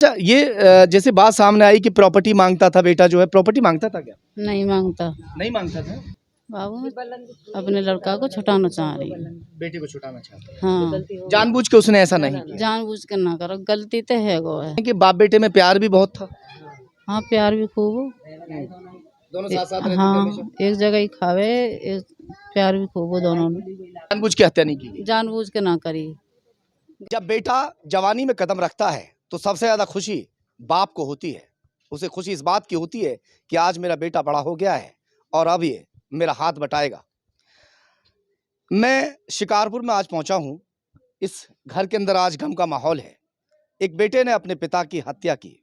अच्छा ये जैसे बात सामने आई कि प्रॉपर्टी मांगता था बेटा जो है, प्रॉपर्टी मांगता था क्या? नहीं मांगता। नहीं मांगता था। बाबू अपने लड़का को छुटाना चाह रही है। बेटे को छुटाना चाहता है। हाँ, जानबूझ के उसने ऐसा नहीं किया जानबूझ कर ना करो, गलती तो है वो है। कि बाप बेटे में प्यार भी बहुत था। हाँ, प्यार भी खूब हो। दोनों साथ साथ रहते थे हाँ, हमेशा। एक जगह ही खावे, एक प्यार भी खूब हो दोनों ने। जानबूझ के हत्या नहीं की। जानबूझ के ना करी। जब बेटा जवानी में कदम रखता है तो सबसे ज्यादा खुशी बाप को होती है। उसे खुशी इस बात की होती है कि आज मेरा बेटा बड़ा हो गया है और अब ये मेरा हाथ बटाएगा। मैं शिकारपुर में आज पहुंचा हूं। इस घर के अंदर आज गम का माहौल है। एक बेटे ने अपने पिता की हत्या की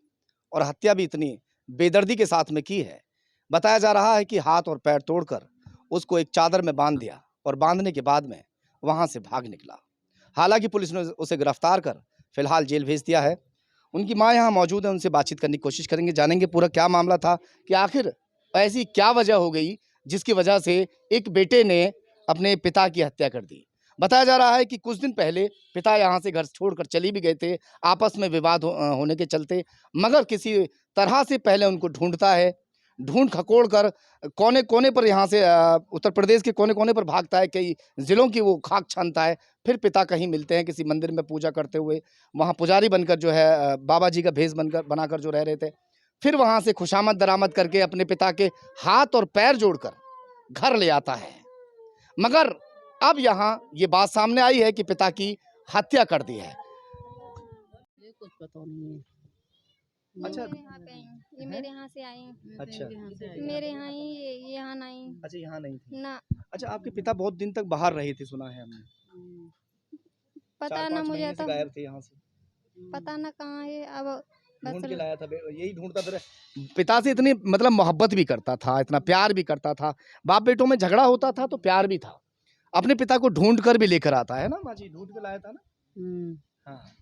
और हत्या भी इतनी बेदर्दी के साथ में की है। बताया जा रहा है कि हाथ और पैर तोड़कर उसको एक चादर में बांध दिया और बांधने के बाद में वहां से भाग निकला। हालांकि पुलिस ने उसे गिरफ्तार कर फिलहाल जेल भेज दिया है। उनकी मां यहां मौजूद है, उनसे बातचीत करने की कोशिश करेंगे, जानेंगे पूरा क्या मामला था कि आखिर ऐसी क्या वजह हो गई जिसकी वजह से एक बेटे ने अपने पिता की हत्या कर दी। बताया जा रहा है कि कुछ दिन पहले पिता यहाँ से घर छोड़कर चली भी गए थे, आपस में विवाद होने के चलते, मगर किसी तरह से पहले उनको ढूंढता है, ढूंढ खकोड़ कर कोने कोने पर यहाँ से उत्तर प्रदेश के कोने कोने पर भागता है, कई जिलों की वो खाक छानता है। फिर पिता कहीं मिलते हैं किसी मंदिर में पूजा करते हुए, वहाँ पुजारी बनकर जो है बाबा जी का भेष बनकर बनाकर जो रह रहे थे। फिर वहाँ से खुशामद दरामद करके अपने पिता के हाथ और पैर जोड़कर घर ले आता है। मगर अब यहाँ ये बात सामने आई है कि पिता की हत्या कर दी है। ये कुछ पता नहीं है। अच्छा मेरे यहाँ पे आई हूँ, ये मेरे यहाँ से आई हूँ। अच्छा मेरे यहाँ ही ये यहाँ नहीं अच्छा यहाँ नहीं थी। ना। अच्छा आपके पिता बहुत दिन तक बाहर रहे थे, सुना है हमने। पता ना 4-5 मुझे महीने से तो, गायब थे यहाँ से। पता ना कहाँ है अब। ढूंढ के बस लाया था, यही ढूंढता था। पिता से इतनी मतलब मोहब्बत भी करता था, इतना प्यार भी करता था। बाप बेटों में झगड़ा होता था तो प्यार भी था। अपने पिता को ढूंढ कर भी लेकर आता है ना माँ जी, ढूंढ के लाया था ना। हाँ,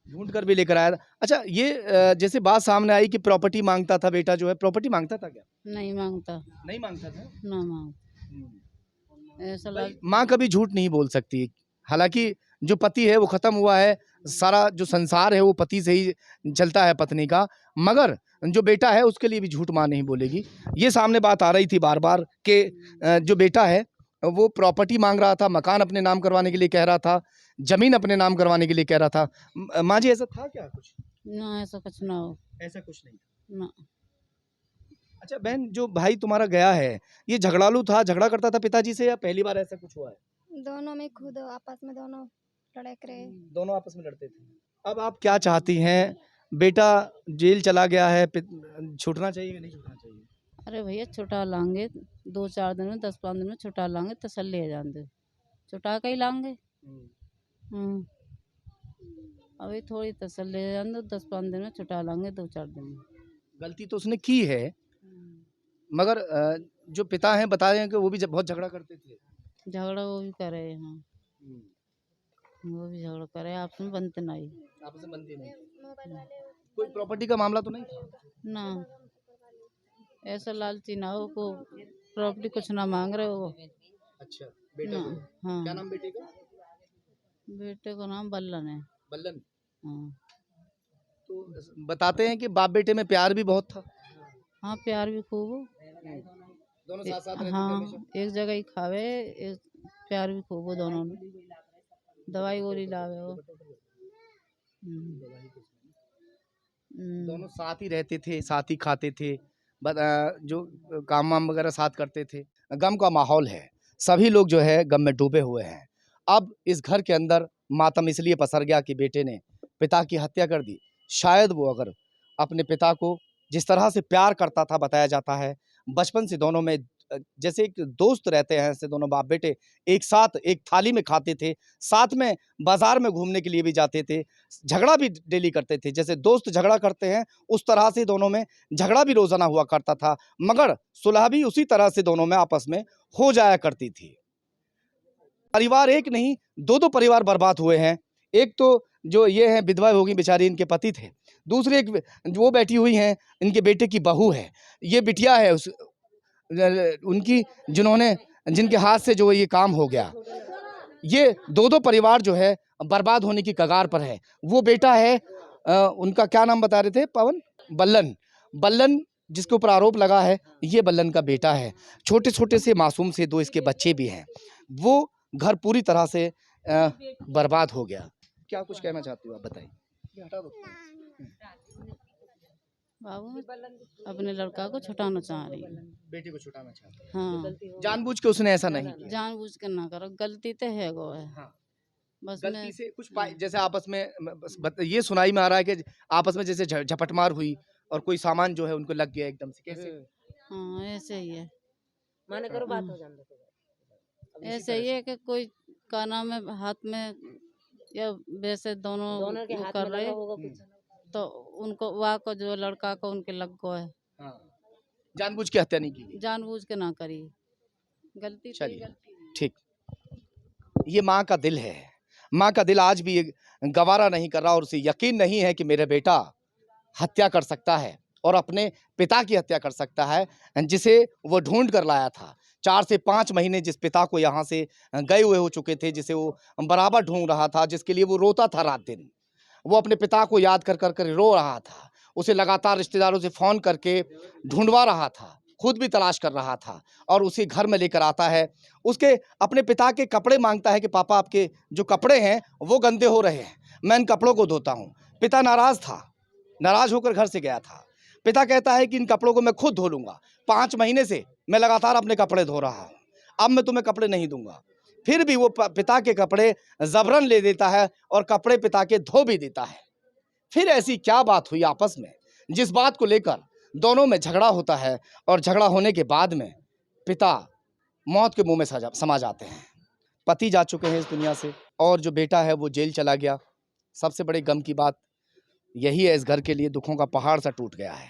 ढूंढ कर भी लेकर आया था। अच्छा ये जैसे बात सामने आई कि प्रॉपर्टी मांगता था बेटा जो है, प्रॉपर्टी मांगता था क्या? नहीं मांगता। नहीं मांगता था। ना मांग। ऐसा भाई, लग माँ कभी झूठ नहीं बोल सकती। हालांकि जो पति है वो खत्म हुआ है, सारा जो संसार है वो पति से ही चलता है, पत्नी का। मगर जो बेटा है उसके लिए भी झूठ माँ नहीं बोलेगी। ये सामने बात आ रही थी बार बार कि जो बेटा है वो प्रॉपर्टी मांग रहा था, मकान अपने नाम करवाने के लिए कह रहा था, जमीन अपने नाम करवाने के लिए कह रहा था। माँ जी ऐसा था क्या कुछ? ना, ऐसा कुछ ना हो। ऐसा कुछ नहीं था। ना, अच्छा बहन, जो भाई तुम्हारा गया है ये झगड़ालू था, झगड़ा करता था पिताजी से, या पहली बार ऐसा कुछ हुआ है? दोनों में खुद आपस में दोनों लड़क रहे। दोनों आपस में लड़ते थे। अब आप क्या चाहती हैं? बेटा जेल चला गया है, छूटना चाहिए या नहीं छूटना चाहिए? अरे भैया छुटा लांगे, 2-4 दिन में, 10-15 दिन में छुटा लांगे, तसल्ली है जान दे। छुटा के ही लांगे। अभी थोड़ी तसल्ली है जान दो, 10-15 दिन में छुटा लांगे, 2-4 दिन में। गलती तो उसने की है, मगर जो पिता हैं बता रहे हैं कि वो भी बहुत झगड़ा करते थे। झगड़ा वो भी करे हैं। वो भी झगड़ा करे, आपस में बनते नहीं। आपस में बनती नहीं। कोई प्रॉपर्टी का मामला तो नहीं था? ना, ऐसा लालची ना हो को प्रॉपर्टी कुछ ना मांग रहे हो। अच्छा बेटा ना, जो है। हाँ। क्या नाम बेटे का? बेटे का नाम बल्लन है। बल्लन। हाँ। तो बताते हैं कि बाप बेटे में प्यार भी बहुत था। हाँ, प्यार भी खूब हो। दोनों साथ साथ रहते थे हाँ, हमेशा। एक जगह ही खावे, एक प्यार भी खूब हो दोनों ने। दवाई गोली लावे हो। दोनों साथ ही रहते थे, साथ ही खाते थे, जो काम वाम वगैरह साथ करते थे। गम का माहौल है, सभी लोग जो है गम में डूबे हुए हैं। अब इस घर के अंदर मातम इसलिए पसर गया कि बेटे ने पिता की हत्या कर दी। शायद वो अगर अपने पिता को जिस तरह से प्यार करता था, बताया जाता है बचपन से दोनों में जैसे एक दोस्त रहते हैं, ऐसे दोनों बाप बेटे एक साथ एक थाली में खाते थे, साथ में बाजार में घूमने के लिए भी जाते थे, झगड़ा भी डेली करते थे। जैसे दोस्त झगड़ा करते हैं उस तरह से दोनों में झगड़ा भी रोजाना हुआ करता था, मगर सुलह भी उसी तरह से दोनों में आपस में हो जाया करती थी। परिवार एक नहीं, दो परिवार बर्बाद हुए हैं। एक तो जो ये है विधवा हो गई बेचारी, इनके पति थे। दूसरे एक वो बैठी हुई हैं, इनके बेटे की बहू है, ये बिटिया है उस उनकी, जिन्होंने जिनके हाथ से जो ये काम हो गया। ये दो परिवार जो है बर्बाद होने की कगार पर है। वो बेटा है उनका क्या नाम बता रहे थे पवन? बल्लन। बल्लन जिसके ऊपर आरोप लगा है, ये बल्लन का बेटा है। छोटे छोटे से मासूम से 2 इसके बच्चे भी हैं। वो घर पूरी तरह से बर्बाद हो गया। क्या कुछ कहना चाहती हो आप, बताइए। ये हटा दो। बाबू अपने लड़का को छुटाना चाह रही है। बेटी को छुटाना चाहते हैं। हाँ, जानबूझ के उसने ऐसा नहीं किया। जानबूझ के ना करो, गलती तो है गो है। हाँ। बस गलती मैं से कुछ जैसे आपस में ये सुनाई में आ रहा है कि आपस में जैसे झपटमार हुई और कोई सामान जो है उनको लग गया एकदम से, कैसे? हाँ ऐसे ही है। माने करो बात हो हाँ, ऐसे ही है कि कोई का नाम है हाथ में या वैसे दोनों दोनों के वो हाथ कर में रहे लगा होगा कुछ। तो उनको वहाँ को जो लड़का को उनके लग गो है। हाँ। जानबूझ के हत्या नहीं की। जानबूझ के ना करी, गलती तो चलिए, गलती है। ठीक। ये माँ का दिल है। माँ का दिल आज भी ये गवारा नहीं कर रहा और उसे यकीन नहीं है कि मेरा बेटा हत्या कर सकता है और अपने पिता की हत्या कर सकता है, जिसे वो ढूंढ कर लाया था। 4 से 5 महीने जिस पिता को यहाँ से गए हुए हो चुके थे, जिसे वो बराबर ढूंढ रहा था, जिसके लिए वो रोता था रात दिन, वो अपने पिता को याद कर कर कर रो रहा था। उसे लगातार रिश्तेदारों से फ़ोन करके ढूंढवा रहा था, खुद भी तलाश कर रहा था और उसे घर में लेकर आता है। उसके अपने पिता के कपड़े मांगता है कि पापा आपके जो कपड़े हैं वो गंदे हो रहे हैं, मैं इन कपड़ों को धोता हूँ। पिता नाराज़ था, नाराज़ होकर घर से गया था। पिता कहता है कि इन कपड़ों को मैं खुद धो लूँगा, 5 महीने से मैं लगातार अपने कपड़े धो रहा हूँ, अब मैं तुम्हें कपड़े नहीं दूंगा। फिर भी वो पिता के कपड़े ज़बरन ले देता है और कपड़े पिता के धो भी देता है। फिर ऐसी क्या बात हुई आपस में, जिस बात को लेकर दोनों में झगड़ा होता है और झगड़ा होने के बाद में पिता मौत के मुंह में समा जाते हैं। पति जा चुके हैं इस दुनिया से और जो बेटा है वो जेल चला गया। सबसे बड़े गम की बात यही है, इस घर के लिए दुखों का पहाड़ सा टूट गया है।